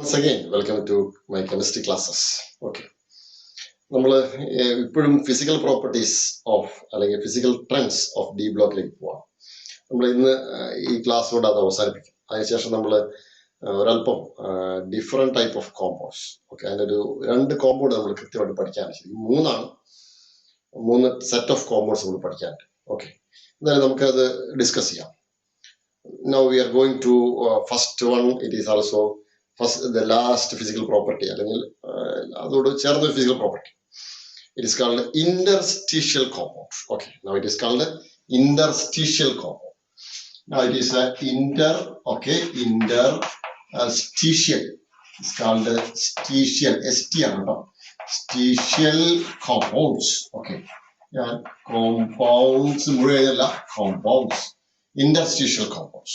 Once again, welcome to my chemistry classes. Okay. നമ്മൾ ഇപ്പോഴും physical properties of അല്ലെങ്കിൽ physical trends of D ബ്ലോക്കിലേക്ക് പോവാം. നമ്മൾ ഇന്ന് ഈ ക്ലാസ്സിലൂടെ അത് അവസാനിപ്പിക്കും. അതിനുശേഷം നമ്മൾ ഒരല്പം different type of compounds, okay, അതിനൊരു 2 കോമ്പൗണ്ട് നമ്മൾ കൃത്യമായിട്ട് പഠിക്കാനുണ്ട്. ശരിക്കും 3 സെറ്റ് ഓഫ് കോമ്പൗണ്ട്സ് നമ്മൾ പഠിക്കാനുണ്ട്. ഓക്കെ, എന്തായാലും നമുക്കത് ഡിസ്കസ് ചെയ്യാം. Now we are going to first one. It is also the last physical property, അല്ലെങ്കിൽ അതോട് ചേർന്ന physical property. It is called interstitial compound. Okay, now it is called interstitial compound. Now it is interstitial. It's called stitial. ST ആണ് stitial compounds. Okay, yeah, compounds മുഴുവനല്ല, compounds. Interstitial compounds.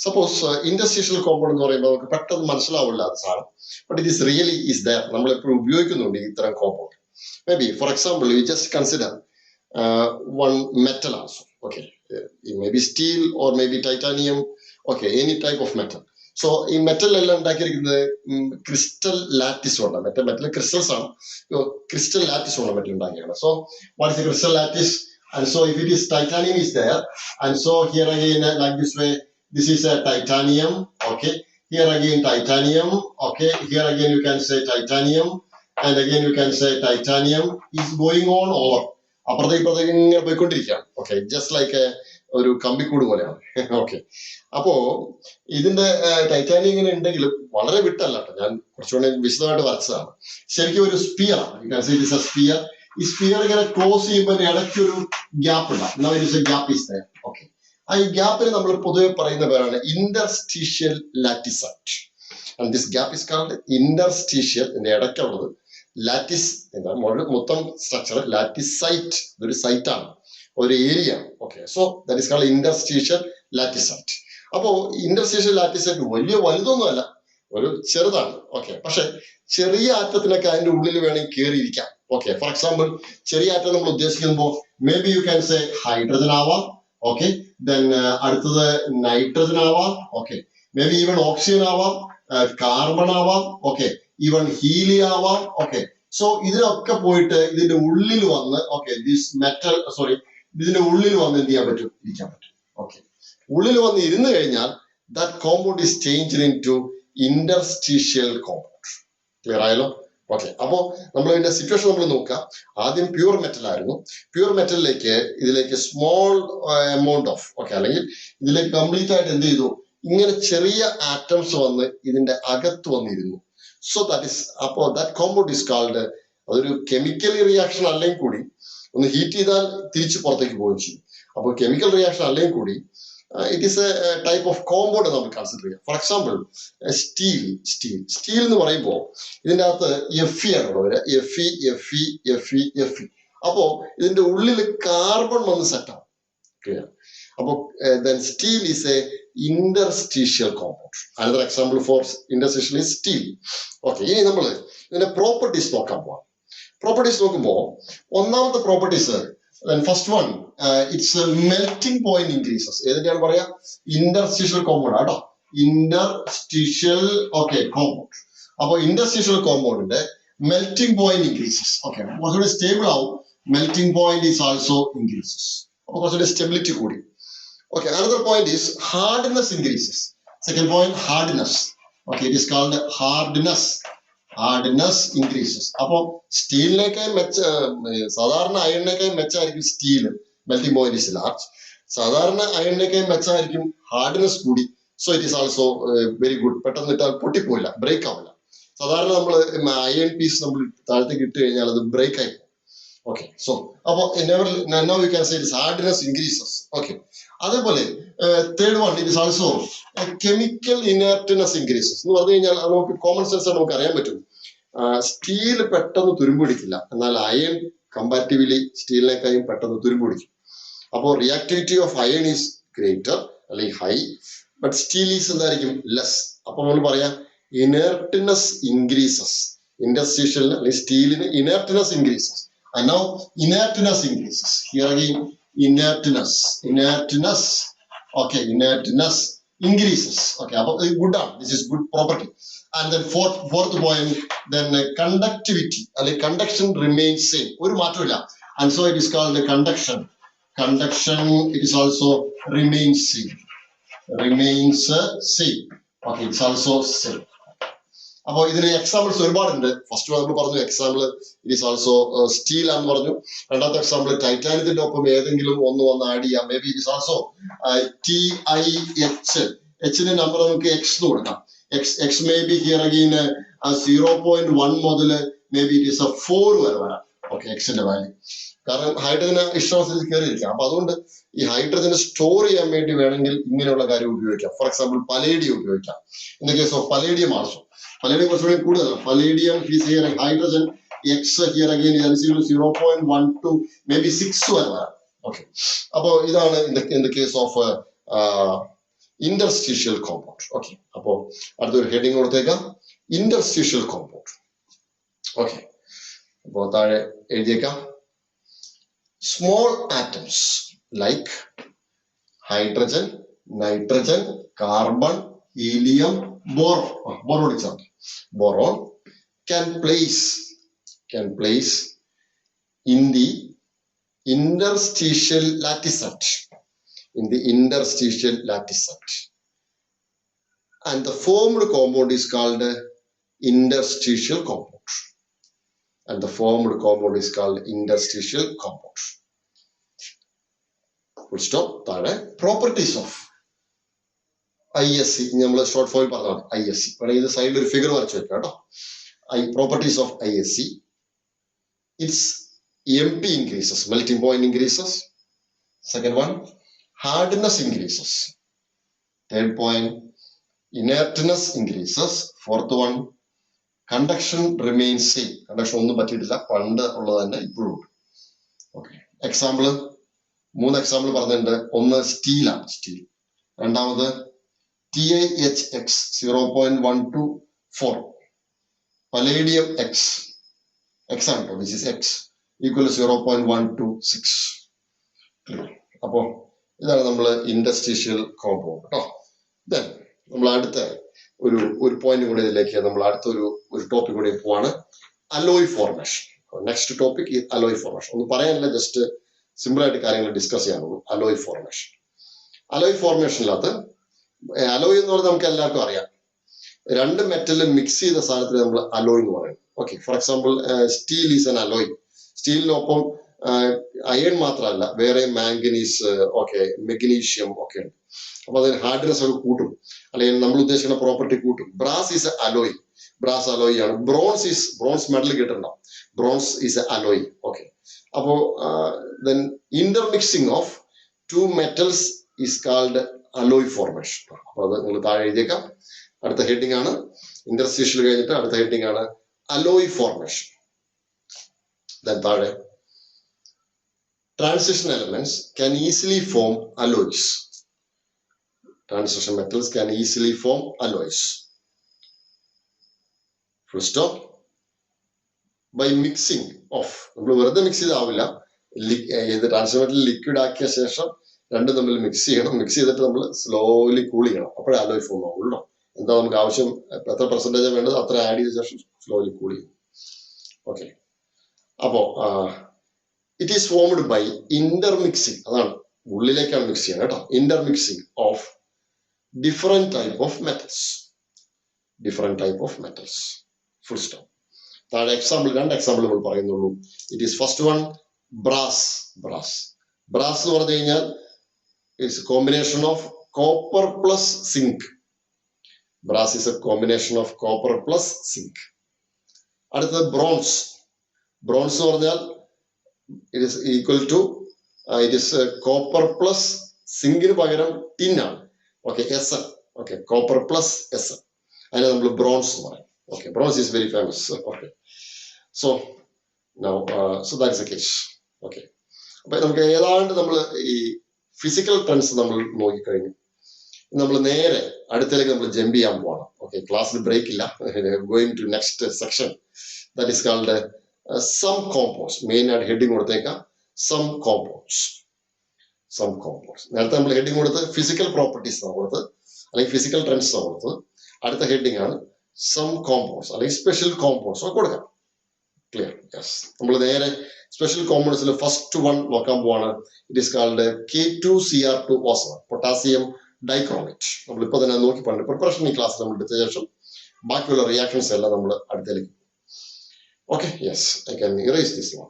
Suppose interstitial compound എന്ന് പറയുമ്പോൾ നമുക്ക് പെട്ടെന്ന് മനസ്സിലാവില്ല അത് സാധനം, but it is really is there. നമ്മൾ എപ്പോഴും ഉപയോഗിക്കുന്നുണ്ട് ഇത്തരം compound. Maybe, for example, you just consider one metal also. Okay, it may be steel or maybe titanium. Okay, any type of metal. So, ഈ മെറ്റൽ എല്ലാം ഉണ്ടാക്കിയിരിക്കുന്നത് crystal lattice കൊണ്ട്. Metal crystals ആണ്. Crystal lattice കൊണ്ട് metal ഉണ്ടാക്കിയാണ്. So, what is the crystal lattice? And so, if it is titanium is there, and so here again like this way, this is a titanium. Okay, here again titanium. Okay, here again you can say titanium. And again you can say titanium is going on over. അപ്പുറത്തേക്ക് ഇങ്ങനെ പോയിക്കൊണ്ടിരിക്കുകയാണ്. Okay, just like ഒരു കമ്പിക്കൂട് പോലെയാണ്. Okay, അപ്പോ ഇതിന്റെ titanium ഇങ്ങനെ ഉണ്ടെങ്കിലും വളരെ വിട്ടല്ല കേട്ടോ, ഞാൻ കുറച്ചുകൂടെ വിശദമായിട്ട് വരച്ചതാണ്. ശരിക്കും ഒരു സ്പിയർ ആണ്. സ്പിയർ. ഈ സ്പിയർ ഇങ്ങനെ ക്ലോസ് ചെയ്യുമ്പോൾ ഇടയ്ക്ക് ഒരു ഗ്യാപ്പ് ഉണ്ടാവും. Gap is there. ഓക്കെ, ആ ഈ ഗ്യാപ്പിന് നമ്മൾ പൊതുവെ പറയുന്ന പേരാണ് interstitial lattice site. And this gap is called interstitial. ഇതിന്റെ ഇടയ്ക്കുള്ളത് ലാറ്റിസ്. മൊത്തം സ്ട്രക്ചർ ലാറ്റിസൈറ്റ്. ഇതൊരു സൈറ്റ് ആണ്, ഒരു area. Okay, so that is called interstitial lattice site. അപ്പോ ഇന്റർസ്റ്റീഷ്യൽ ലാറ്റിസൈറ്റ് വലിയ വലുതൊന്നുമല്ല, ഒരു ചെറുതാണ്. ഓക്കെ, പക്ഷെ ചെറിയ ആറ്റത്തിനൊക്കെ അതിന്റെ ഉള്ളിൽ വേണമെങ്കിൽ കയറിയിരിക്കാം. ഓക്കെ, ഫോർ എക്സാമ്പിൾ ചെറിയ ആറ്റം നമ്മൾ ഉദ്ദേശിക്കുമ്പോൾ may be you can say hydrogen ആവാം. ഓക്കെ, ദെൻ അടുത്തത് നൈട്രജൻ ആവാം. Okay, may be even oxygen ആവാം, കാർബൺ ആവാം. ഓക്കെ, ഈവൻ ഹീലിയം ആവാം. ഓക്കെ, സോ ഇതിനൊക്കെ പോയിട്ട് ഇതിന്റെ ഉള്ളിൽ വന്ന് ഇതിന്റെ ഉള്ളിൽ വന്ന് എന്ത് ചെയ്യാൻ പറ്റും? ഇരിക്കാൻ പറ്റും. ഓക്കെ, ഉള്ളിൽ വന്ന് ഇരുന്ന് കഴിഞ്ഞാൽ that compound is changed into interstitial compound. Clear ആയല്ലോ? ഓക്കെ, അപ്പോ നമ്മൾ ഇതിന്റെ സിറ്റുവേഷൻ നമ്മൾ നോക്കാം. ആദ്യം പ്യൂർ മെറ്റൽ ആയിരുന്നു. പ്യൂർ മെറ്റലിലേക്ക് ഇതിലേക്ക് സ്മോൾ എമൗണ്ട് ഓഫ്, ഓക്കെ, അല്ലെങ്കിൽ ഇതിലേക്ക് കംപ്ലീറ്റ് ആയിട്ട് എന്ത് ചെയ്തു? ഇങ്ങനെ ചെറിയ ആറ്റംസ് വന്ന് ഇതിന്റെ അകത്ത് വന്നിരുന്നു. സോ അപ്പോ ദാറ്റ് കോമ്പൗണ്ട് ഈസ് കാൾഡ്, അതൊരു കെമിക്കലി റിയാക്ഷൻ അല്ലെങ്കിൽ കൂടി ഒന്ന് ഹീറ്റ് ചെയ്താൽ തിരിച്ച് പുറത്തേക്ക് പോവുകയും ചെയ്യും. അപ്പോൾ കെമിക്കൽ റിയാക്ഷൻ അല്ലെങ്കിൽ കൂടി it is A type of compound നമ്മൾ കൺസിഡർ ചെയ്യാം. ഫോർ എക്സാമ്പിൾ സ്റ്റീൽ എന്ന് പറയുമ്പോൾ ഇതിന്റെ അകത്ത് Fe ആണ് വരിക. Fe. അപ്പോ ഇതിന്റെ ഉള്ളിൽ കാർബൺ വന്ന് സെറ്റ് ആവും. ക്ലിയർ? അപ്പോ steel is A interstitial compound. Another example for interstitial is steel. Okay, ഇനി നമ്മൾ ഇതിന്റെ പ്രോപ്പർട്ടീസ് നോക്കാൻ പോവാം. പ്രോപ്പർട്ടീസ് നോക്കുമ്പോൾ ഒന്നാമത്തെ properties, first one, it's melting point increases. ഏതിന്റെയാണ് പറയാ? ഇന്റർസ്റ്റീഷ്യൽ കോമ്പൗണ്ട് ആട്ടോ. Interstitial, okay, compound. അപ്പൊ ഇന്റർസ്റ്റീഷ്യൽ കോമ്പൗണ്ടിന്റെ മെൽറ്റിംഗ് പോയിന്റ് ഇൻക്രീസസ്. ഓക്കെ, കുറച്ചുകൂടി സ്റ്റേബിൾ ആവും. Melting point is also increases. അപ്പൊ കുറച്ചുകൂടി സ്റ്റെബിലിറ്റി കൂടി. Okay, another point is hardness increases. Second point, hardness. Okay, it is called hardness. Hardness increases. അപ്പോ സ്റ്റീലിനേക്കാൾ സാധാരണ അയണിനേക്കാൾ മെച്ചമായിരിക്കും steel. Melting point is large. സാധാരണ അയണിനേക്കാൾ മെച്ചമായിരിക്കും ഹാർഡ്നെസ് കൂടി. So it is also very good. പെട്ടെന്ന് ഇട്ടാൽ പൊട്ടിപ്പോയില്ല, ബ്രേക്ക് ആവില്ല. സാധാരണ നമ്മൾ അയൺ പീസ് നമ്മൾ താഴത്തേക്ക് ഇട്ട് കഴിഞ്ഞാൽ അത് ബ്രേക്ക് ആയി പോകും. Okay, so now you can say this hardness increases. Okay, അതേപോലെ third one, it is also chemical inertness increases. എന്ന് പറഞ്ഞു കഴിഞ്ഞാൽ നമുക്ക് കോമൺ സെൻസ് നമുക്ക് അറിയാൻ പറ്റും. സ്റ്റീൽ പെട്ടെന്ന് തുരുമ്പിടിക്കില്ല, എന്നാൽ അയൺ കമ്പാരിറ്റീവ്ലി സ്റ്റീലിനേക്കാളും പെട്ടെന്ന് തുരുമ്പിടിക്കും. അപ്പോൾ reactivity of iron is greater അല്ലെങ്കിൽ ഹൈ, ബട്ട് സ്റ്റീൽ ഈസ് എന്തായിരിക്കും? ലെസ്. അപ്പൊ നമ്മൾ പറയാം ഇനർട്ട്നെസ് ഇൻക്രീസസ്. ഇൻഡസ്ട്രീഷ്യലിന് അല്ലെങ്കിൽ സ്റ്റീലിന് ഇനർട്ട്നെസ് increases. And now inertness increases. Here again, inertness. Okay, inertness increases. Okay, good. This is good property. And then fourth point, then conductivity. Conduction remains same. And so it is called the conduction. Conduction, it is also remains same. Remains same. Okay, it's also same. About the examples, first one example, it is also steel and another example, titanium, maybe it is also TIH. H in a number of X. X may be here again a 0.1 model, maybe it is a 4. Okay, X in the value. Hydrogen is hydrogen story made for example, palladium. In the case of palladium also. Palladium was very good. Palladium is here and hydrogen. X here again is 0.12, maybe 6. Okay. In the case of interstitial compound. Okay. About heading or interstitial compound. Okay. About small atoms like hydrogen, nitrogen, carbon, helium, boron can place in the interstitial latticet. And the formed compound is called interstitial compound. Full stop. Properties of ISC. Short form ISC. This side figure. Properties of ISC. Its MP increases, melting point increases. Second one, hardness increases. Third point, inertness increases. Fourth one, conduction remains same. Conduction improved. Okay. Example, 3 example one steel. Another TiHX 0.124. Palladium X. Example, which is X equal to 0.126. Clear. This is the interstitial compound. Then, we will point to topic alloy formation. Next topic is alloy formation. Just simple discuss alloy formation. Alloy formation alloy is two metal mix the alloy. Okay, for example, steel is an alloy. Steel no iron matra where manganese, okay, magnesium, okay. Then hardness of kutum. Property kutum. Brass is an alloy. Brass alloy. Bronze metal getter now. Bronze is an alloy. Okay. Then intermixing of two metals is called alloy formation. At the heading interstitial at the heading alloy formation. Then transition elements can easily form alloys. Transition metals can easily form alloys. Full stop. By mixing of the transition metal liquid mix slowly cooling alloy form. Percentage add slowly cooling. Okay. It is formed by intermixing. Intermixing of different type of metals. Full stop. Example. It is first one brass. Brass is a combination of copper plus zinc. Brass is a combination of copper plus zinc. Another bronze. Bronze it is equal to it is copper plus zinc tin. Okay, SN. Okay, copper plus SN. And bronze. Okay, bronze is very famous. Okay. So now so that is the case. Okay. But physical terms okay, class break going to next section. That is called some compounds. Main heading some compounds. Heading physical properties. അല്ലെങ്കിൽ physical trends ഓർത്ത് അടുത്ത heading ആണ് some compounds അല്ലെങ്കിൽ special compounds ഒക്കെ കൊടുക്കാം. Clear? Yes. നമ്മൾ നേരെ special കോമ്പൗണ്ട്സിൽ first one നോക്കാൻ പോവാണ്. It is called K2Cr2O7 potassium dichromate. നമ്മളിപ്പോ തന്നെ നോക്കി പറഞ്ഞു. പ്രിപ്പറേഷൻ ഈ ക്ലാസ് നമ്മൾ എടുത്ത ശേഷം ബാക്കിയുള്ള റിയാക്ഷൻസ് എല്ലാം നമ്മൾ അടുത്തേക്ക്. Okay, yes, I can erase this one.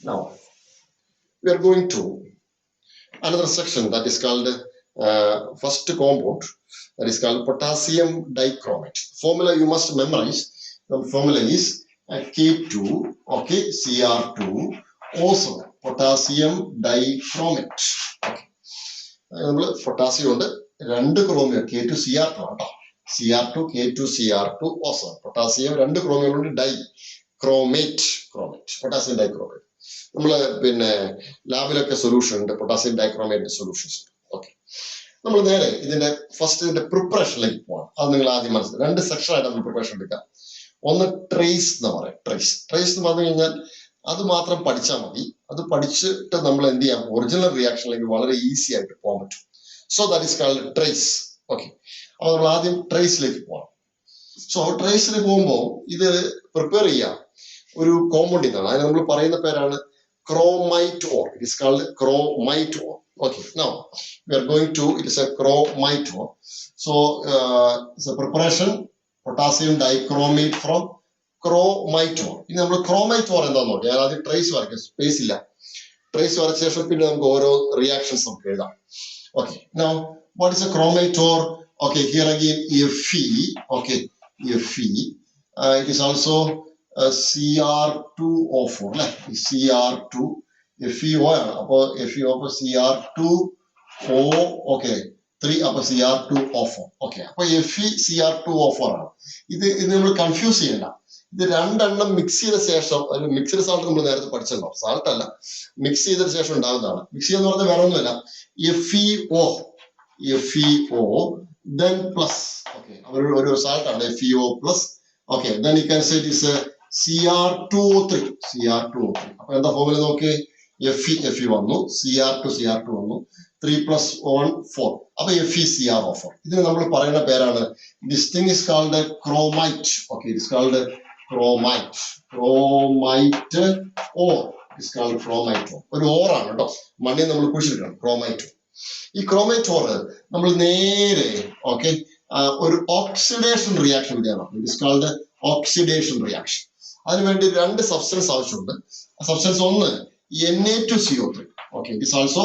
Now, we are going to another section that is called first compound, that is called potassium dichromate. Formula you must memorize. The formula is K2, okay, Cr2O7, potassium dichromate. Okay. Potassium ഉണ്ട്, രണ്ട് chromium K2Cr2 ആട്ടോ. Cr2 K2Cr2O7 potassium രണ്ട് chromium dichromate potassium dichromate. നമ്മള് പിന്നെ ലാബിലൊക്കെ solution ഉണ്ട്, potassium dichromate solutions. Okay, നമ്മൾ നേരെ ഇതിന്റെ പ്രിപ്പറേഷനിലേക്ക് പോകണം. അത് നിങ്ങൾ ആദ്യം മനസ്സിലാക്കുക. രണ്ട് സെക്ഷൻ ആയിട്ട് നമ്മൾ പ്രിപ്പറേഷൻ എടുക്കാം. ഒന്ന് ട്രേസ് എന്ന് പറയും. ട്രേസ് എന്ന് പറഞ്ഞു കഴിഞ്ഞാൽ അത് മാത്രം പഠിച്ചാൽ മതി. അത് പഠിച്ചിട്ട് നമ്മൾ എന്ത് ചെയ്യാം, ഒറിജിനൽ റിയാക്ഷനിലേക്ക് വളരെ ഈസി ആയിട്ട് പോകാൻ പറ്റും. So that is called trace. Okay, അപ്പൊ നമ്മൾ ആദ്യം ട്രേസിലേക്ക് പോകണം. സോ ട്രേസിൽ പോകുമ്പോൾ ഇത് പ്രിപ്പയർ ചെയ്യാം ഒരു കോമ്പൗണ്ട് ഇതാണ്. അതിന് നമ്മൾ പറയുന്ന പേരാണ് chromite ore. It is called chromite ore. Okay, now we are going to, it is a chromite ore. So it's a preparation potassium dichromate from chromite ore. ഇനി നമ്മൾ chromite ore എന്താന്ന് നോക്കാം. ഞാൻ ആദ്യം ട്രേസ് വരയ്ക്കാം, സ്പേസ് ഇല്ല. Trace വരച്ച ശേഷം പിന്നെ നമുക്ക് ഓരോ റിയാക്ഷൻസ് നമുക്ക് എഴുതാം. Okay, now what is a chromite ore? Okay, here again Fe. Okay, Fe. It is also Cr2O4 അല്ലെ, Cr2 FeO ആണ്. അപ്പൊ FeO അപ്പൊ Cr2O, ഓക്കെ 3, അപ്പൊ Cr2O4. ഓക്കെ, അപ്പൊ FeCr2O4 ആണ്. ഇത് നമ്മൾ കൺഫ്യൂസ് ചെയ്യണ്ട. ഇത് രണ്ടെണ്ണം മിക്സ് ചെയ്ത ശേഷം, മിക്സ്ഡ് സാൾട്ട് നമ്മൾ നേരത്തെ പഠിച്ചല്ലോ, സാൾട്ട് അല്ല, മിക്സ് ചെയ്തതിനു ശേഷം ഉണ്ടാകുന്നതാണ്. മിക്സ് ചെയ്യുന്ന പറഞ്ഞാൽ വേറെ ഒന്നുമില്ല, FeO then പ്ലസ്. ഓക്കെ, ഒരു സാൾട്ട് ആണ് FeO plus. Okay, then you can say it is Cr2O3. അപ്പൊ എന്താ ഫോർമുല നോക്കി, Fe വന്നു, Cr2 വന്നു, 3 + 1 4, അപ്പൊ FeCrO4. ഇതിന് നമ്മൾ പറയുന്ന പേരാണ്, this thing is called chromite. Okay, it is called chromite ore. It is called chromite ore. ഒരു ഓറാണ് കേട്ടോ, മണ്ണിൽ നമ്മൾ കുഴിച്ചിരിക്കണം ക്രോമൈറ്റ്. ഈ ക്രോമൈറ്റ് ഓർ നമ്മൾ നേരെ ഓക്കെ ഒരു ഓക്സിഡേഷൻ റിയാക്ഷൻ വിദ്യയാണ്. It is called oxidation reaction. അതിനുവേണ്ടി രണ്ട് സബ്സ്റ്റൻസ് ആവശ്യമുണ്ട്. സബ്സ്റ്റൻസ് ഒന്ന് Na2CO3. Okay, it is also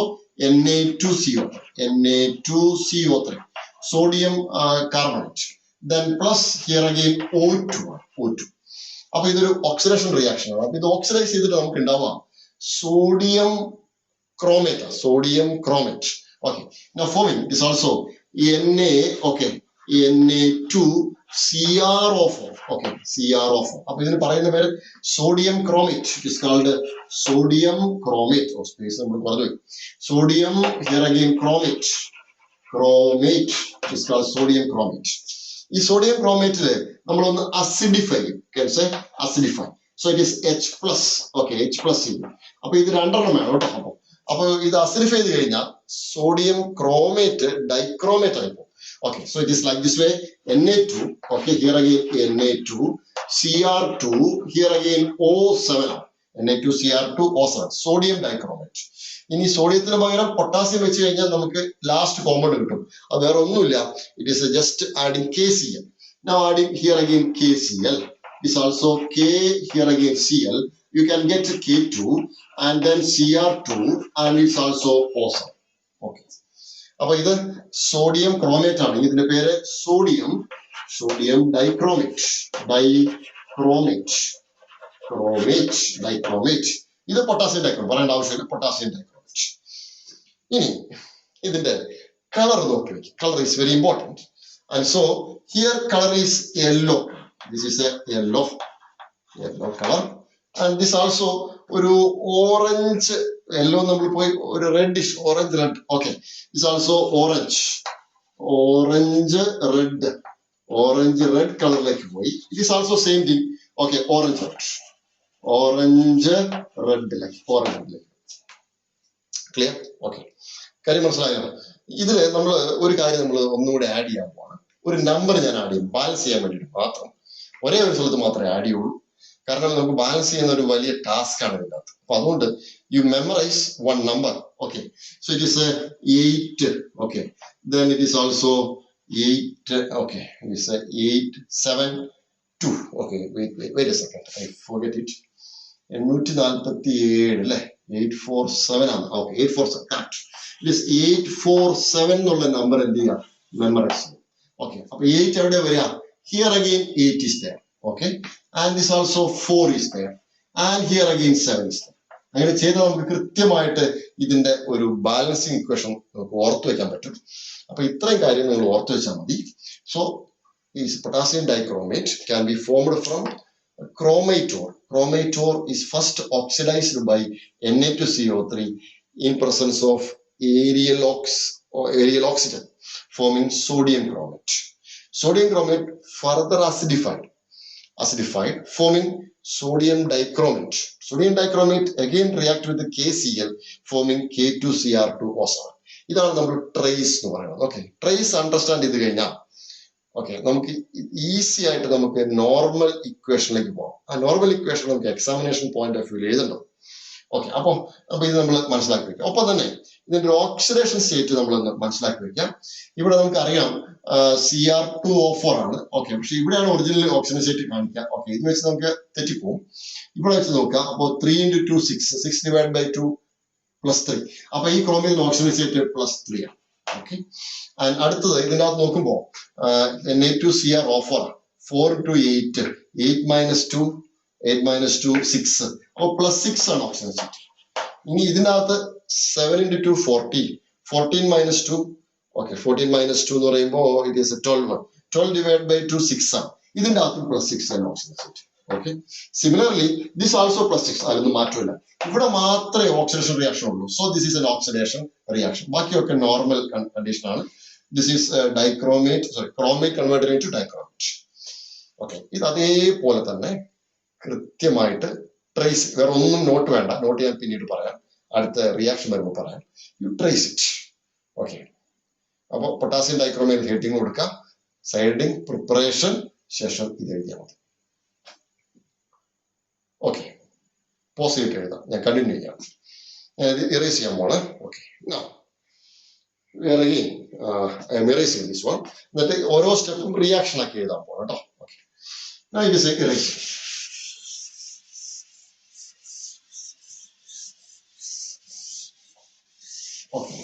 Na2CO3, sodium carbonate. Then plus here again O2. അപ്പൊ ഇതൊരു ഓക്സിഡേഷൻ റിയാക്ഷൻ ആണ്. അപ്പൊ ഇത് ഓക്സിഡൈസ് ചെയ്തിട്ട് നമുക്ക് ഉണ്ടാവാം sodium chromate. Okay, now forming is also Na2CrO4. Okay, CrO4. അപ്പൊ ഇതിന് പറയുന്ന പേര് sodium chromate. It is called sodium chromate. Space നമ്മൾ പറഞ്ഞു. Sodium here again chromate. It is called sodium chromate. ഈ സോഡിയം ക്രോമേറ്റില് നമ്മളൊന്ന് acidify. So it is H+. Okay, H+ ചെയ്യും. അപ്പൊ ഇത് രണ്ടെണ്ണം വേണം കേട്ടോ. അപ്പൊ ഇത് അസിഡിഫൈ ചെയ്ത് കഴിഞ്ഞാൽ സോഡിയം ക്രോമേറ്റ് ഡൈക്രോമേറ്റ് ആയിപ്പോ. Okay, so it is like this way, Na2. Okay, here again Na2 Cr2, here again O7, Na2Cr2O7, sodium dichromate. ഇനി സോഡിയത്തിന് പകരം പൊട്ടാസ്യം വെച്ച് കഴിഞ്ഞാൽ നമുക്ക് ലാസ്റ്റ് കോമ്പൗണ്ട് കിട്ടും. അത് വേറെ ഒന്നുമില്ല, it is just adding KCl. Now adding here again KCl is also K, here again Cl. You can get K2 and then Cr2 and it's also O7. Okay. അപ്പൊ ഇത് sodium chromate ആണ്. ഇതിന്റെ പേര് sodium dichromate. ഇത് potassium dichromate, പറയേണ്ട ആവശ്യമില്ല, potassium dichromate. ഇനി ഇതിന്റെ കളർ നോക്കി വെക്കും. Colour is very important. And so here color is yellow. This is a yellow color. And this also ഒരു ഓറഞ്ച് യെല്ലോ നമ്മൾ പോയി ഒരു reddish orange red. Okay, it's also orange red orange red കളറിലേക്ക് പോയി. It is also same thing. Okay, orange റെഡിലേക്ക് clear. Okay, കാര്യം മനസ്സിലായോ? ഇതില് നമ്മൾ ഒരു കാര്യം നമ്മൾ ഒന്നുകൂടെ ആഡ് ചെയ്യാൻ പോവാണ്. ഒരു നമ്പർ ഞാൻ ആഡ് ചെയ്യും ബാലൻസ് ചെയ്യാൻ വേണ്ടിയിട്ട് മാത്രം. ഒരേ ഒരു സ്ഥലത്ത് മാത്രമേ ആഡ് ചെയ്യുള്ളൂ. കാരണം നമുക്ക് ബാലൻസ് ചെയ്യുന്ന ഒരു വലിയ ടാസ്ക് ആണ് ഇതിൻ്റെ അകത്ത്. അപ്പൊ അതുകൊണ്ട് you memorize one number. Okay, so it is 8. Okay, then it is also 8. Okay, it is 872. Okay, wait a second, I forget it. 847 അല്ലേ? 847 ആണ്. Okay, 847 correct. ഇറ്റ് ഈസ് 847 എന്നുള്ള നമ്പർ എന്ത് ചെയ്യുക? മെമ്മറൈസ് ചെയ്യും. ഓക്കെ, അപ്പൊ 8 എവിടെ വരിക? Here again 8 is there. Okay, and this also 4 is there, and here again 7 is there. അങ്ങനെ ചെയ്താൽ നമുക്ക് കൃത്യമായിട്ട് ഇതിന്റെ ഒരു ബാലൻസിങ് ഇക്വേഷൻ നമുക്ക് ഓർത്തു വെക്കാൻ പറ്റും. അപ്പൊ ഇത്രയും കാര്യം നിങ്ങൾ ഓർത്തു വെച്ചാൽ മതി. സോ ഈ potassium dichromate can be formed from chromator. Chromator is first oxidized by Na2CO3 in presence of aerial oxygen, forming sodium chromate. Sodium chromate further acidified, forming sodium dichromate. Sodium dichromate again react with the KCl, forming K2Cr2O7. ഇതാണ് നമ്മൾ trace എന്ന് പറയുന്നത്. Okay, trace understand ചെയ്ത് കഴിഞ്ഞാൽ okay നമുക്ക് easy ആയിട്ട് നമുക്ക് normal ഇക്വേഷനിലേക്ക് പോകാം. ആ നോർമൽ ഇക്വേഷൻ നമുക്ക് എക്സാമിനേഷൻ പോയിന്റ് ഓഫ് വ്യൂ എഴുതണ്ടോ. ഓക്കെ, അപ്പൊ ഇത് നമ്മൾ മനസ്സിലാക്കി വെക്കാം. ഒപ്പം തന്നെ ഇതിന്റെ ഒരു ഓക്സിഡേഷൻ സ്റ്റേറ്റ് നമ്മൾ മനസ്സിലാക്കി വെക്കാം. ഇവിടെ നമുക്ക് അറിയാം Cr2O4 ആണ്. ഓക്കെ, പക്ഷെ ഇവിടെയാണ് ഒറിജിനൽ ഓക്സിജൻ സ്റ്റേറ്റ് കാണിക്കുക. ഓക്കെ, ഇത് വെച്ച് നമുക്ക് തെറ്റിപ്പോവും. ഇവിടെ വെച്ച് നോക്കാം. അപ്പോൾ 3 × 2 6 ഡിവൈഡ് ബൈ 2 +3. അപ്പൊ ഈ ക്രോമിയൻ ഓക്സിജൻ സ്റ്റേറ്റ് +3 ആണ്. ഓക്കെ, അടുത്തത് ഇതിൻ്റെ അകത്ത് നോക്കുമ്പോൾ Na2Cr4 4 × 8 8 - 2 6. അപ്പോൾ +6 ആണ് ഓക്സിജൻ സ്റ്റേറ്റ്. ഇനി ഇതിൻ്റെ അകത്ത് 7 × 2 14 14 - 2. ഓക്കെ, 14 - 2 എന്ന് പറയുമ്പോൾ ഇറ്റ് ഈസ് 12 ഡിവൈഡ് ബൈ 2 6 ആണ്. ഇതിൻ്റെ അകത്ത് +6 ആണ് oxygen state. Okay, similarly this also +6. അതൊന്നും മാറ്റമില്ല. ഇവിടെ മാത്രമേ ഓക്സിഡേഷൻ റിയാക്ഷൻ ഉള്ളൂ. So this is N oxidation reaction. ബാക്കിയൊക്കെ നോർമൽ കണ്ടീഷൻ ആണ്. This is chromate converted into dichromate. Okay, ഇത് അതേപോലെ തന്നെ കൃത്യമായിട്ട് ട്രേസ്. വേറെ ഒന്നും നോട്ട് വേണ്ട. നോട്ട് ഞാൻ പിന്നീട് പറയാം, അടുത്ത റിയാക്ഷൻ വരുമ്പോൾ പറയാം. You trace it. ഓക്കെ, അപ്പോൾ പൊട്ടാസ്യം ഡൈക്രോമേറ്റ് ഹെഡിങ് കൊടുക്കാം, സൈഡിങ് പ്രിപ്പറേഷൻ, ശേഷം ഇത് എഴുതിയാൽ മതി. ഓക്കെ, പോസ് ചെയ്തിട്ട് എഴുതാം. ഞാൻ കണ്ടിന്യൂ ചെയ്യാം. ഇറേസ് ചെയ്യാൻ പോണേ. Okay, erase this one. എന്നിട്ട് ഓരോ സ്റ്റെപ്പും റിയാക്ഷൻ ആക്കി എഴുതാൻ പോകണം കേട്ടോ. Okay, erase. ഓക്കെ,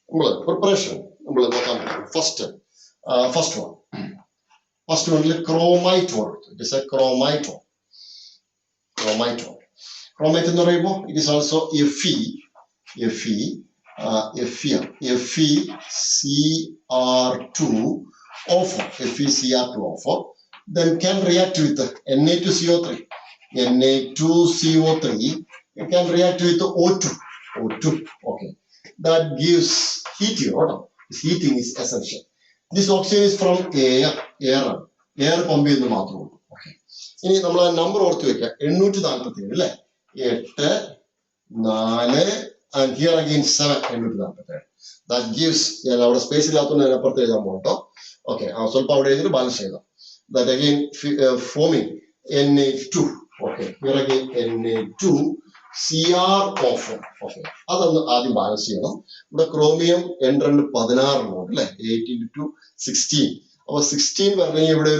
നമ്മള് പ്രിപ്പറേഷൻ നമ്മൾ നോക്കാൻ പറ്റും. ഫസ്റ്റ് വണ്ണിൽ chromite ore. It is a chromite ore. Chromite എന്ന് പറയുമ്പോൾ it is also FeCr2O4. Then can react with Na2CO3. Na2CO3 can react with O2. Okay, that gives heating. This heating is essential. This oxygen is from air pump ചെയ്യുന്നത് മാത്രമേ ഉള്ളൂ. Okay, ഇനി നമ്മൾ ആ number ഓർത്ത് വെക്കുക. 847 അല്ലേ? 8 4 and here again 7. 847. That gives, ഞാൻ അവിടെ സ്പേസ് ഇല്ലാത്തതുകൊണ്ട് ഞാൻ അപ്പുറത്ത് എഴുതാൻ പോകട്ടോ. ഓക്കെ, സ്വല്പം അവിടെ എഴുതി ബാലൻസ് ചെയ്താം. That again forming Na2. Okay, here again Na2Cr4. Okay, അതൊന്ന് ആദ്യം ബാലൻസ് ചെയ്യണം. ഇവിടെ ക്രോമിയം 16 ഉണ്ട് അല്ലെ? 8 × 2 16. അപ്പൊ 16 വരണമെങ്കിൽ ഇവിടെ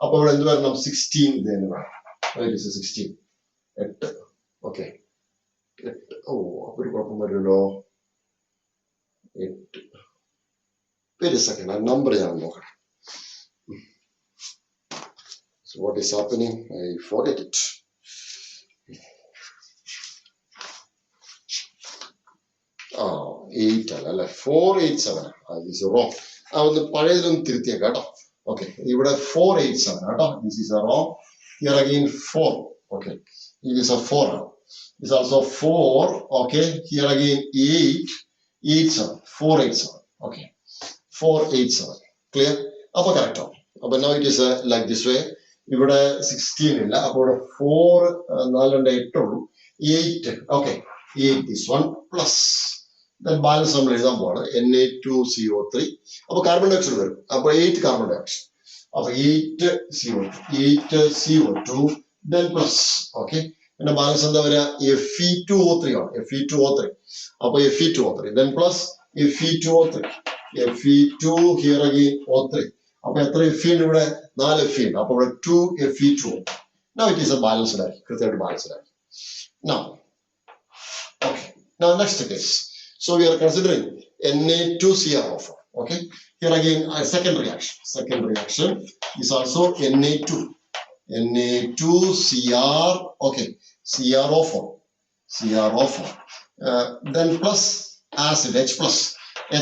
അപ്പൊ ഇവിടെ എന്ത് വരണം? 16 ഇത് തന്നെ വേണം. 16 8. ഓക്കെ, 8. ഓ, അപ്പൊ ഒരു കുഴപ്പം വരുമല്ലോ. 8. വെരി സെക്കൻഡ്, ആ നമ്പർ ഞാൻ നോക്കണം. So what is happening? I forget it. 8 അല്ല, 487. This is wrong. അതൊന്ന് പഴയതിലൊന്ന് തിരുത്തിയേക്കാം കേട്ടോ. ഓക്കെ, ഇവിടെ 487 കേട്ടോ. This is wrong. Here again 4. Okay. It is a 4. It's also 4. Okay. Here again 8. 8, 7. 4, 8, 7. Okay. 4, 8, 7. Clear? Upper correct. But now it is like this way. ഇവിടെ 16 ഇല്ല. അപ്പോൾ 4, 4 and 8 ഉള്ളൂ. 8. Okay. 8 this one plus. Then balance നമ്മൾ എഴുതാൻ പോവാണ്. Na2CO3. അപ്പോൾ carbon dye oxide വരും. അപ്പോൾ 8 കാർബൺ ഡൈ ഓക്സൈഡ്. അപ്പോൾ 8 CO2. 8 CO2. Then plus. Okay. പിന്നെ ബാലൻസ് എന്താ വരിക? Fe2O3 ആണ്. Fe2O3. അപ്പോൾ Fe2O3. Then plus Fe2O3. Fe2 here again O3. അപ്പോൾ എത്ര Fe ഉണ്ട് ഇവിടെ? 4 Fe ഉണ്ട്. അപ്പോൾ ഇവിടെ 2 Fe2O. Now it is a balanced ആയി. കൃത്യമായിട്ട് ബാലൻസ്ഡ് ആയി. Now, okay. Now next case. So we are considering Na2Cr4. Okay. Here again second reaction. Second reaction is also Na2. Na2Cr. Okay. CrO4. CrO4. Then plus acid H plus.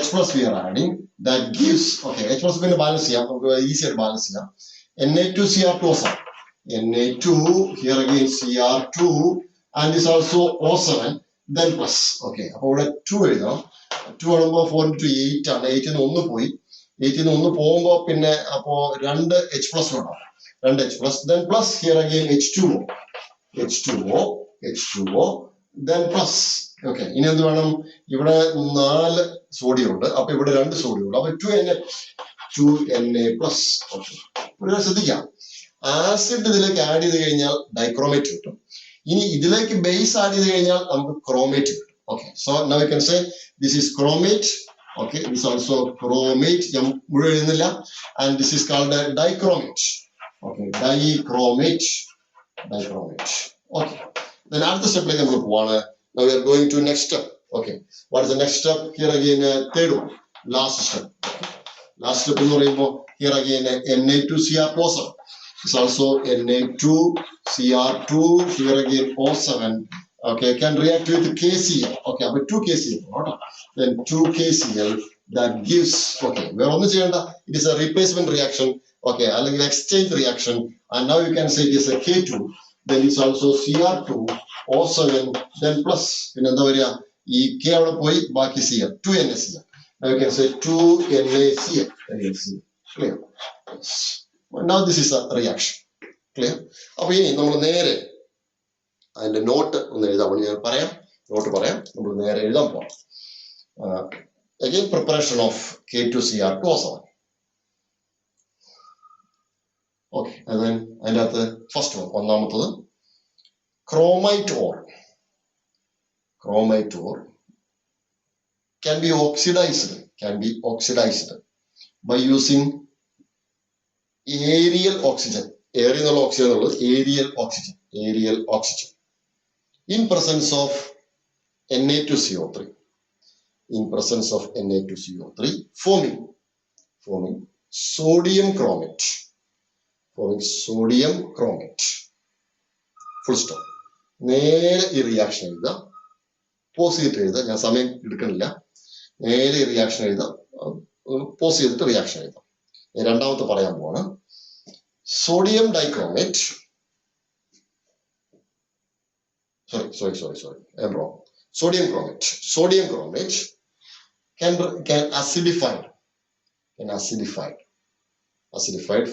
H plus we are adding. That gives, okay, H plus going to balance here. Easier balance here. Na2Cr2 also. Na2, here again Cr2, and this also O7, then plus. Okay, അപ്പോൾ 2 എഴുതാം. 2 ആകുമ്പോൾ 4 into 8 ആണ്. 8 ന്ന് 1 പോയി. 8 ന്ന് 1 പോകുമ്പോൾ പിന്നെ അപ്പോൾ 2 H plus വേണം. 2 H plus, then plus here again H2O. H2O, H2O, then plus. Okay, ഇനി എന്ത് വേണം? ഇവിടെ 4 സോഡിയം ഉണ്ട്. അപ്പൊ ഇവിടെ 2 സോഡിയം ഉണ്ട്. അപ്പൊ 2Na പ്ലസ്. ഓക്കെ, ഇവിടെ ശ്രദ്ധിക്കാം, ആസിഡ് ഇതിലേക്ക് ആഡ് ചെയ്ത് കഴിഞ്ഞാൽ ഡൈക്രോമേറ്റ് കിട്ടും. ഇനി ഇതിലേക്ക് ബേസ് ആഡ് ചെയ്ത് കഴിഞ്ഞാൽ നമുക്ക് ക്രോമേറ്റ് കിട്ടും. Okay, so now you can say this is chromate. Okay, this also chromate. ഞാൻ മുഴുവൻ എഴുതുന്നില്ല. And this is called dichromate. Okay, dichromate. Dichromate. Okay. Then അടുത്ത സ്റ്റെപ്പിലേക്ക് നമ്മൾ പോവാണ്. Now we are going to next step. Okay. What is the next step? Here again third one. Last step. Okay. Last step എന്ന് പറയുമ്പോൾ here again Na2Cr+. It's also Na2Cr2. Here again O7. Okay. Can react with KCl. Okay. അപ്പോൾ 2KCl. Then 2KCl that gives. Okay. വേറെ ഒന്നും ചെയ്യണ്ട. It is a replacement reaction. Okay, അല്ലെങ്കിൽ exchange reaction, and now you can say it is a K2, then it's also Cr2, O7, then plus. പിന്നെ എന്താ വരിക? ഈ K അവിടെ പോയി, ബാക്കി Cl, 2NaCl. Now you can say 2NaCl. Clear? Yes. Now this is a reaction. Clear? അപ്പോൾ ഇനി നമ്മൾ നേരെ അതിന്റെ നോട്ട് ഒന്ന് എഴുതാം. ഞാൻ പറയാം, നോട്ട് പറയാം. നമ്മൾ നേരെ എഴുതാൻ പോകാം. Again, preparation of K2Cr2 O7. Okay, and then അതിനകത്ത് ഫസ്റ്റ് വൺ, ഒന്നാമത്തത് chromite ore. Chromite ore can be oxidized by using aerial oxygen. Air എന്നുള്ള ഓക്സിജൻ എന്നുള്ളത് aerial oxygen in presence of Na2CO3. In presence of Na2CO3 forming sodium chromate. Forming sodium chromate. Full stop. നേരെ ഈ reaction എഴുതാം. Pose ചെയ്തിട്ട് എഴുതാം. ഞാൻ സമയം എടുക്കണില്ല. നേരെ ഈ റിയാക്ഷൻ എഴുതാം. പോസ് ചെയ്തിട്ട് റിയാക്ഷൻ എഴുതാം. രണ്ടാമത്തെ പറയാൻ പോവാണ്. Sodium dichromate. Sorry. I'm wrong. Sodium chromate can acidified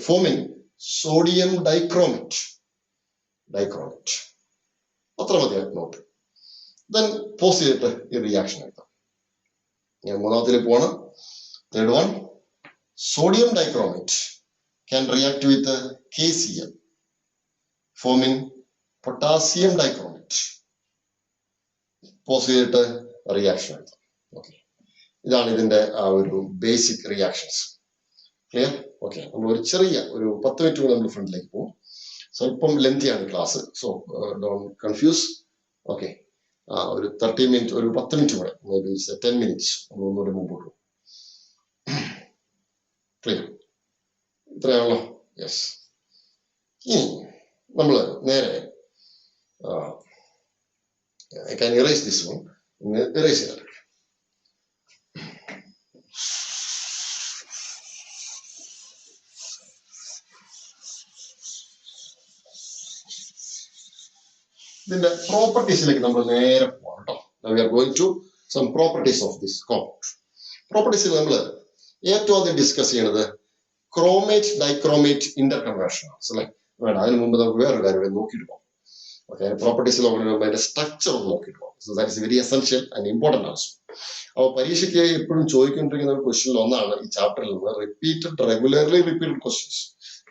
forming sodium dichromate. അത്ര മതിയായിട്ട് നോട്ട്. ദെൻ പോസ് ചെയ്തിട്ട് ഈ റിയാക്ഷൻ എടുക്കാം. ഞാൻ മൂന്നാമത്തിലേക്ക് പോവാണ്. Third one, sodium dichromate can react with KCl forming potassium dichromate. Pause ചെയ്തിട്ട് റിയാക്ഷൻ എടുക്കാം. ഓക്കെ, ഇതാണ് ഇതിന്റെ ആ ഒരു ബേസിക് റിയാക്ഷൻസ്. ക്ലിയർ? ഓക്കെ, നമ്മൾ ഒരു ചെറിയ ഒരു 10 മിനിറ്റ് കൂടെ നമ്മൾ ഫ്രണ്ടിലേക്ക് പോകും. സ്വല്പം ലെന്തിയാണ് class, so don't confuse. Okay, ഒരു 30 മിനിറ്റ്, ഒരു 10 മിനിറ്റ് കൂടെ, മേ ബി 10 മിനിറ്റ്സ് നമ്മൾ ഒന്നുകൂടെ മുമ്പോട്ട് പോകും. ക്ലിയർ? ഇത്രയാണല്ലോ. യെസ്. ഇനി നമ്മൾ നേരെ I can erase this one. Erase it. ഇതിന്റെ പ്രോപ്പർട്ടീസിലേക്ക് നമ്മൾ നേരെ പോകാം കേട്ടോ. We are going to some properties of this compound. പ്രോപ്പർട്ടീസിൽ നമ്മൾ ഏറ്റവും ആദ്യം ഡിസ്കസ് ചെയ്യുന്നത് ക്രോമേറ്റ് ഡൈക്രോമേറ്റ് ഇന്റർ കൺവേർഷൻ ആണ് അല്ലെ. വേണം അതിന് മുമ്പ് നമുക്ക് വേറൊരു കാര്യം നോക്കിയിട്ട് പോകാം. ഓക്കെ, പ്രോപ്പർട്ടീസിൽ അതിന്റെ സ്ട്രക്ചർ ഒന്ന് നോക്കിയിട്ട് പോകാം. So that is very essential and important also. അപ്പോൾ പരീക്ഷയ്ക്ക് എപ്പോഴും ചോദിക്കൊണ്ടിരിക്കുന്ന ഒരു ക്വസ്റ്റ്യനിൽ ഒന്നാണ് ഈ ചാപ്റ്ററിൽ നിന്ന് റെഗുലർലി റിപ്പീറ്റഡ് ക്വസ്റ്റ്യൻസ്.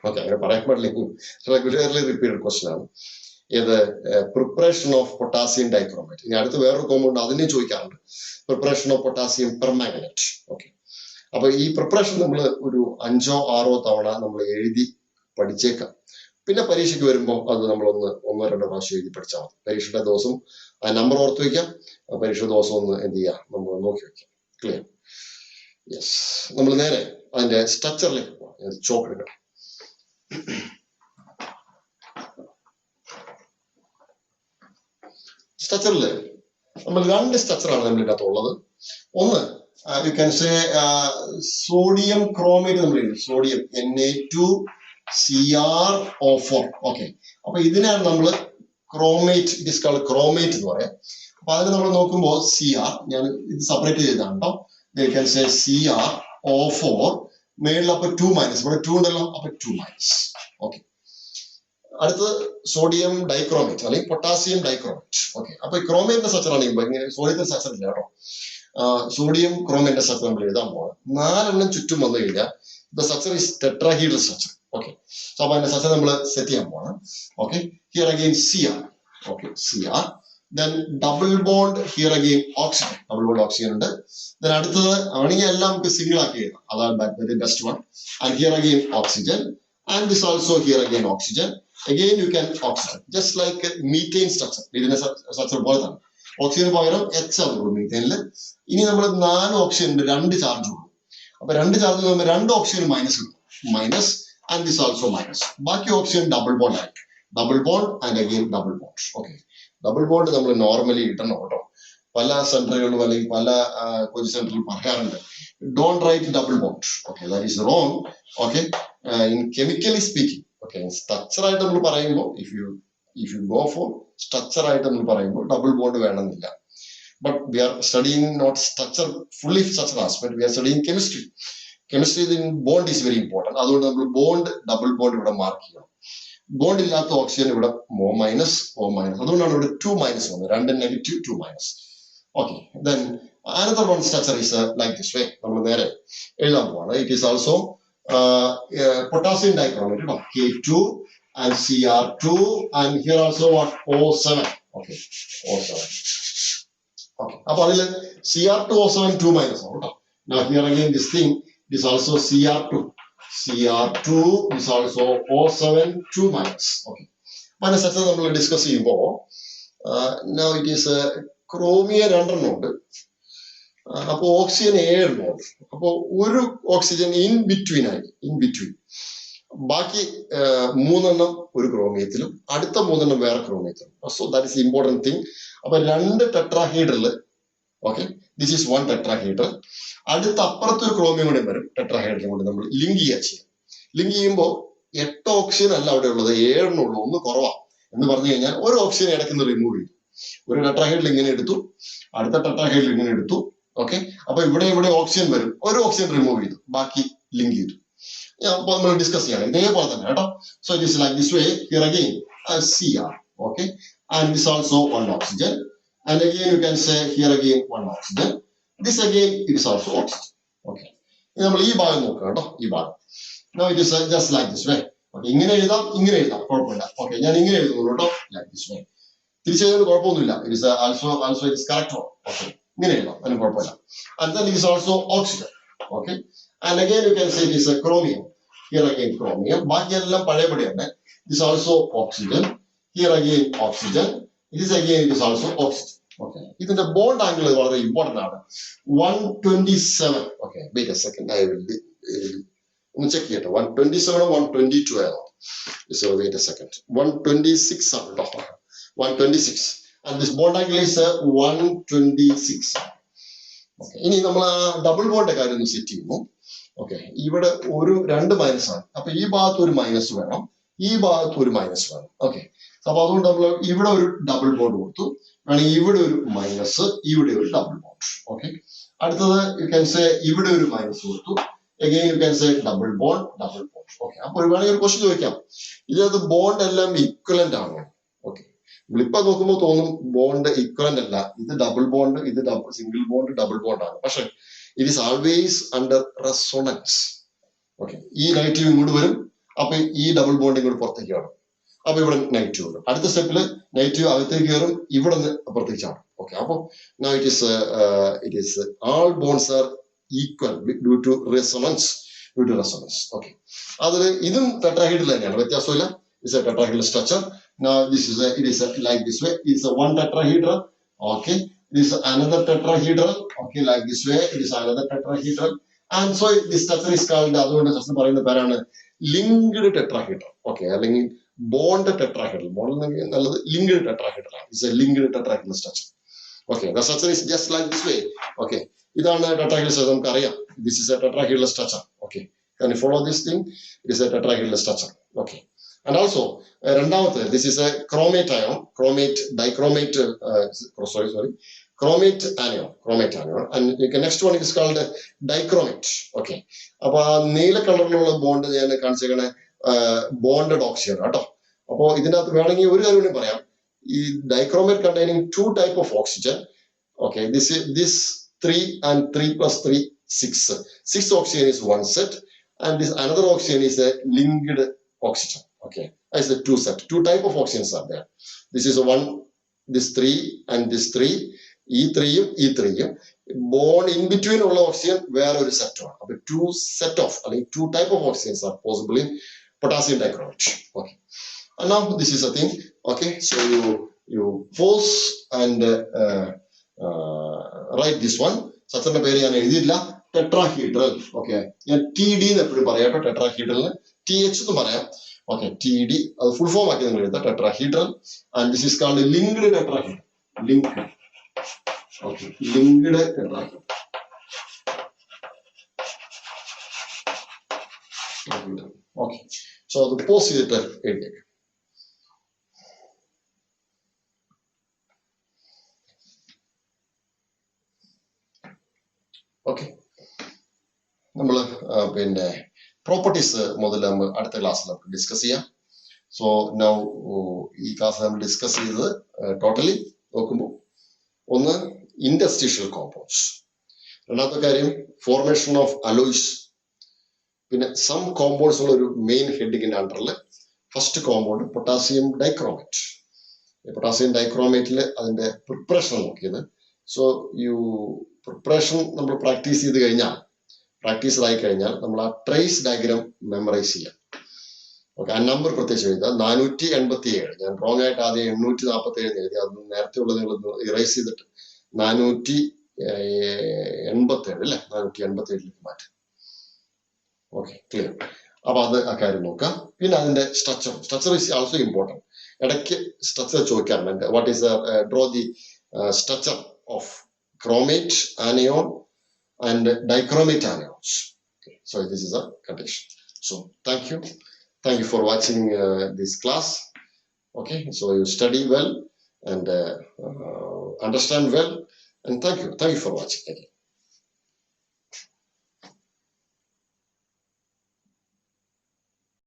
ഓക്കെ, അങ്ങനെ പറയാൻ പാടില്ലെങ്കിൽ റെഗുലർലി റിപ്പീറ്റഡ് ക്വസ്റ്റ്യൻ ആണ് ഇത് പ്രിപ്പറേഷൻ ഓഫ് പൊട്ടാസ്യം ഡൈക്രോമേറ്റ്. ഇനി അടുത്ത് വേറൊരു കോമ്പൗണ്ട് അതിനെ ചോദിക്കാറുണ്ട്, preparation of potassium permanganate. Okay, അപ്പൊ ഈ പ്രിപ്പറേഷൻ നമ്മൾ ഒരു 5 or 6 തവണ നമ്മൾ എഴുതി പഠിച്ചേക്കാം. പിന്നെ പരീക്ഷയ്ക്ക് വരുമ്പോൾ അത് നമ്മൾ 1-2 പ്രാവശ്യം എഴുതി പഠിച്ചാൽ മതി. പരീക്ഷയുടെ ദിവസം ആ നമ്പർ ഓർത്ത് വയ്ക്കാം, പരീക്ഷ ദിവസം ഒന്ന് എന്ത് ചെയ്യാം, നമ്മൾ നോക്കി വയ്ക്കാം. ക്ലിയർ? യെസ്, നമ്മൾ നേരെ അതിന്റെ സ്ട്രക്ചറിലേക്ക് പോകാം. ചോക്ക് എടുക്കണം. സ്ട്രക്ചറിൽ നമ്മൾ 2 സ്ട്രക്ചറാണ് നമ്മൾ ഇതിനകത്തുള്ളത്. ഒന്ന് you can say sodium chromate. നമ്മൾ സോഡിയം Na2Cr O4. ഓക്കെ, അപ്പൊ ഇതിനാണ് നമ്മൾ chromate, it is called chromate എന്ന് പറയാം. അപ്പൊ അതിന് നമ്മൾ നോക്കുമ്പോൾ Cr, ഞാൻ ഇത് സെപ്പറേറ്റ് ചെയ്താണ് കേട്ടോ. യു ക്യാൻ സേ CrO4 മേളിൽ അപ്പൊ 2-, ഇവിടെ 2 ഉണ്ടല്ലോ, അപ്പൊ 2-. ഓക്കെ, അടുത്ത് സോഡിയം ഡൈക്രോമേറ്റ് അല്ലെങ്കിൽ പൊട്ടാസ്യം ഡൈക്രോമേറ്റ്. ഓക്കെ, അപ്പൊ ക്രോമേറ്റിന്റെ സ്ട്രക്ചർ ആണ് ഇങ്ങനെ. സോഡിയത്തിന്റെ സ്ട്രക്ചർ ഇല്ല കേട്ടോ. സോഡിയം ക്രോമേറ്റിന്റെ സ്ട്രക്ചർ നമ്മൾ എഴുതാൻ പോകണം. 4 ചുറ്റും വന്നു കഴിഞ്ഞാൽ the structure is tetrahedral structure. Okay, so അപ്പൊ അതിന്റെ സ്ട്രക്ചർ നമ്മൾ സെറ്റ് ചെയ്യാൻ പോകണം. Okay, here again Cr. Okay, Cr. then double bond here again oxygen. Double bond oxygen ഉണ്ട്. then അടുത്തത് ആണെങ്കിൽ എല്ലാം നമുക്ക് സിംഗിൾ ആക്കി എഴുതാം, അതാണ് best one. and here again oxygen, and this also here again oxygen. again you can oxygen just like methane structure. ഇതിന്റെ structure പോലെ തന്നെ ഓക്സിജന് പകരം H ആണ് മീഥേനില്. ഇനി നമ്മൾ 4 ഓക്സിജൻ ഉണ്ട്, 2 ചാർജ് ഉള്ളൂ. അപ്പൊ 2 ചാർജ് 2 ഓക്സിജൻ മൈനസ് കിട്ടും, minus, and this also minus. ബാക്കി ഓക്സിജൻ ഡബിൾ ബോണ്ട് ആയി, double bond and again double bond. Okay, double bond നമ്മൾ നോർമലി ഇടണം കേട്ടോ. പല സെന്ററുകളിലും അല്ലെങ്കിൽ പല കോച്ചിങ് സെന്ററിലും പറയാറുണ്ട്, don't write double bond. Okay, that is wrong. Okay, in chemically speaking. Okay, structure ആയിട്ട് നമ്മൾ പറയുമ്പോൾ if you go for structure ആയിട്ട് നമ്മൾ പറയുമ്പോൾ ഡബിൾ ബോണ്ട് വേണമെന്നില്ല. But we are studying not structure fully structure aspect, we are studying chemistry. Chemistry bond is very important. അതുകൊണ്ട് നമ്മൾ bond, double bond ഇവിടെ മാർക്ക് ചെയ്യണം. ബോണ്ട് ഇല്ലാത്ത ഓക്സിജൻ ഇവിടെ O-, O-. അതുകൊണ്ടാണ് ഇവിടെ 2- വന്നത്, 2 negative 2-. Okay, then another one structure is like this way. നമ്മൾ നേരെ എഴുതാൻ പോവാണ്. It is also potassium dichromate, K2 and Cr2, and here also what, O7. Okay, O7. Okay, അപ്പൊ അതിൽ Cr2O7 2- ആണ് കേട്ടോ. Now here again this thing is also Cr2 is also O7 2-. Okay, അപ്പൊ അതിന്റെ സ്ട്രക്ചർ നമ്മൾ ഡിസ്കസ് ചെയ്യുമ്പോൾ now it is chromium 2 ഉണ്ട്, അപ്പൊ ഓക്സിജൻ 7 ഉണ്ട്. അപ്പൊ ഒരു ഓക്സിജൻ ഇൻ ബിറ്റ്വീൻ ആയി, ബാക്കി 3 ഒരു ക്രോമിയത്തിലും അടുത്ത 3 വേറെ ക്രോമിയത്തിലും. So that is important thing. അപ്പൊ 2 tetrahedral. Okay, this is 1 tetrahedral. അടുത്ത അപ്പുറത്തൊരു ക്രോമിയം കൂടി വരും, ടെട്രാഹൈഡ്രജൻ കൊണ്ട് നമ്മൾ ലിങ്ക് ചെയ്യാം. ലിങ്ക് ചെയ്യുമ്പോൾ 8 ഓക്സിജൻ അല്ല അവിടെ ഉള്ളത്, 7 ഉള്ളൂ, 1 കുറവാണ് എന്ന് പറഞ്ഞു കഴിഞ്ഞാൽ ഒരു ഓക്സിജൻ ഇടയ്ക്ക് റിമൂവ് ചെയ്തു. ഒരു ടെട്രാഹൈഡ്രൽ ഇങ്ങനെ എടുത്തു, അടുത്ത ടെട്രാഹൈഡ്രൽ ഇങ്ങനെ എടുത്തു. ഓക്കെ, അപ്പൊ ഇവിടെ ഓക്സിജൻ വരും, ഒരു ഓക്സിജൻ റിമൂവ് ചെയ്തു, ബാക്കി ലിങ്ക് ചെയ്തു. അപ്പൊ നമ്മൾ ഡിസ്കസ് ചെയ്യണം ഇതേപോലെ തന്നെ കേട്ടോ. So it is like this way. Here again Cr. Okay, and this also 1 oxygen, and again you can say here again 1 oxygen. This again it is also oxygen. Okay, നമ്മൾ ഈ ഭാഗം നോക്കാം കേട്ടോ, ഈ ഭാഗം. Now it is just like this way. Okay, ഇങ്ങനെ എഴുതാം, കുഴപ്പമില്ല. ഓക്കെ, ഞാൻ ഇങ്ങനെ എഴുതുന്നു കേട്ടോ, like this way. തിരിച്ചെഴുതുന്നത് കുഴപ്പമൊന്നുമില്ല. It is also it is correct. Okay, ഇങ്ങനെ എഴുതാം, അതിന് കുഴപ്പമില്ല. And then it is also oxygen. Okay, and again you can say it is a chromium. Here again chromium. ബാക്കി എല്ലാം പഴയപടിയാണ്. This also oxygen. Here again oxygen. It is also oxygen. Okay, ഇതിന്റെ bond angle വളരെ important ആണ്. 127. Okay, wait a second, I will ഒന്ന് check ചെയ്യട്ടെ. 127 122 ആണോ? So wait a second, 126 ആണ് കേട്ടോ, 126. And this bond angle is 126. Okay, ഇനി നമ്മൾ ആ ഡബിൾ ബോണ്ടിന്റെ കാര്യം ഒന്ന് സെറ്റ് ചെയ്യുന്നു. ഓക്കെ, ഇവിടെ 2 മൈനസ് ആണ്. അപ്പൊ ഈ ഭാഗത്ത് ഒരു മൈനസ് വേണം, ഈ ഭാഗത്ത് ഒരു മൈനസ് വേണം. ഓക്കെ, അപ്പൊ അതുകൊണ്ട് നമ്മൾ ഇവിടെ ഒരു ഡബിൾ ബോണ്ട് കൊടുത്തു, വേണമെങ്കിൽ ഇവിടെ ഒരു മൈനസ്, ഇവിടെ ഒരു ഡബിൾ ബോണ്ട്. ഓക്കെ, അടുത്തത് യു ക്യാൻ സേ ഇവിടെ ഒരു മൈനസ് കൊടുത്തു, again you can say double bond. Okay, അപ്പോൾ വേണമെങ്കിൽ ഒരു ക്വസ്റ്റ്യൻ ചോദിക്കാം, ഇതിനകത്ത് ബോണ്ട് എല്ലാം ഈക്വലന്റ് ആണോ? ഓക്കെ, നമ്മളിപ്പോ നോക്കുമ്പോൾ തോന്നും ബോണ്ട് ഈക്വലന്റ് അല്ല, ഇത് ഡബിൾ ബോണ്ട്, ഇത് സിംഗിൾ ബോണ്ട്, ഡബിൾ ബോണ്ട് ആണ്. പക്ഷെ it is always under resonance. Okay, ഈ നെഗറ്റീവ് ഇങ്ങോട്ട് വരും, അപ്പൊ ഈ ഡബിൾ ബോണ്ട് ഇങ്ങോട്ട് പുറത്തേക്ക് കാണും, അപ്പൊ ഇവിടെ നെഗറ്റീവ് വരും. അടുത്ത സ്റ്റെപ്പിൽ നെഗറ്റീവ് അകത്തേക്ക് കയറും, ഇവിടെ നിന്ന് അപ്പുറത്തേക്ക് ചാടും. ഓക്കെ, അപ്പൊ it is all bonds are equal due to resonance. Okay, അതിൽ ഇതും ടെട്രാഹീഡ്രൽ തന്നെയാണ്, വ്യത്യാസമില്ല. It's a tetrahedral structure. Now it is like this way. It is a one tetrahedral. Okay, it is another tetrahedral. Okay, like this way. It is another tetrahedral. And so this structure is called, അതുകൊണ്ട് structure പറയുന്ന പേരാണ് linked tetrahedral. Okay, അല്ലെങ്കിൽ bond tetrahedral. Bond എന്നുള്ളത് linked tetrahedral. It's a linked tetrahedral structure. Okay, the structure is just like this way. Okay, ഇതാണ് tetrahedral structure. നമുക്കറിയാം, this is a tetrahedral structure. Okay, can you follow this thing? It is a tetrahedral structure. Okay. And also, രണ്ടാമത്തെ, this is a chromate ion, dichromate anion. And the next one is called dichromate. Okay. അപ്പൊ ആ നീല കളറിലുള്ള bond ഞാൻ കാണിച്ചേക്കണേ bonded oxygen കേട്ടോ. അപ്പോ ഇതിനകത്ത് വേണമെങ്കിൽ ഒരു കാര്യം കൂടി പറയാം, ഈ dichromate containing two type of oxygen. Okay, this 3 and 3 plus 3 6 oxygen is one set, and this another oxygen is a linked oxygen. Okay, as the two set, two type of oxygens are there. This is one, this 3 and this 3, E3 bond in between all oxygen where ഒരു set ആണ്. അപ്പോൾ two type of oxygens are possible in potassium dichromate. Okay, and now this is a thing. Okay, so you pause and write this one. സച്ചന്റെ പേര് ഞാൻ എഴുതിയില്ല, tetrahedral. Okay, ഞാൻ TD എന്ന് എപ്പോഴും പറയാം കേട്ടോ, ടെട്രാഹീഡ്രലിന് TH എന്ന് പറയാം. Okay, TD, full form ആക്കി നിങ്ങൾ എഴുതാം, tetrahedral, and this is called linked tetrahedral. Linked. Okay, linked tetrahedral. Okay, so the post ചെയ്തിട്ട് എഴുതിയേക്കാം. Okay, നമ്മൾ പിന്നെ പ്രോപ്പർട്ടീസ് മുതൽ നമ്മൾ അടുത്ത ക്ലാസ്സിൽ നമുക്ക് ഡിസ്കസ് ചെയ്യാം. സോ നൗ ഈ ക്ലാസ് നമ്മൾ ഡിസ്കസ് ചെയ്തത് ടോട്ടലി നോക്കുമ്പോൾ, ഒന്ന് ഇന്റർസ്റ്റീഷ്യൽ കോമ്പൗണ്ട്സ്, രണ്ടാമത്തെ കാര്യം ഫോർമേഷൻ ഓഫ് അലോയ്സ്, പിന്നെ സം കോമ്പൗണ്ട്സ് ഉള്ള ഒരു മെയിൻ ഹെഡിങ്ങിന്റെ അണ്ടറിൽ first compound potassium dichromate. Potassium ഡൈക്രോമേറ്റിൽ അതിന്റെ പ്രിപ്പറേഷൻ നോക്കിയത്. സോ പ്രിപ്പറേഷൻ നമ്മൾ പ്രാക്ടീസ് ആയി കഴിഞ്ഞാൽ നമ്മൾ ആ ട്രേസ് ഡയഗ്രാം മെമ്മറൈസ് ചെയ്യാം. ഓക്കെ, ആ നമ്പർ പ്രത്യേകിച്ച് എഴുതുക, 487. ഞാൻ റോങ് ആയിട്ട് ആദ്യം 847 എഴുതി, അത് നേരത്തെ ഉള്ളത് നിങ്ങൾ ഇറേസ് ചെയ്തിട്ട് 487 അല്ലേ, 487 മാറ്റാം. Okay, clear. അപ്പൊ അത് ആ കാര്യം നോക്കാം. പിന്നെ അതിന്റെ സ്ട്രക്ചർ ഈസ് ആൾസോ ഇമ്പോർട്ടൻറ്റ്. ഇടയ്ക്ക് സ്ട്രക്ചർ ചോദിക്കാറുണ്ട്, what is draw the structure of chromate anion and dichromate anions. Okay, so this is a condition. So thank you for watching this class. Okay, so you study well and understand well, and thank you for watching again.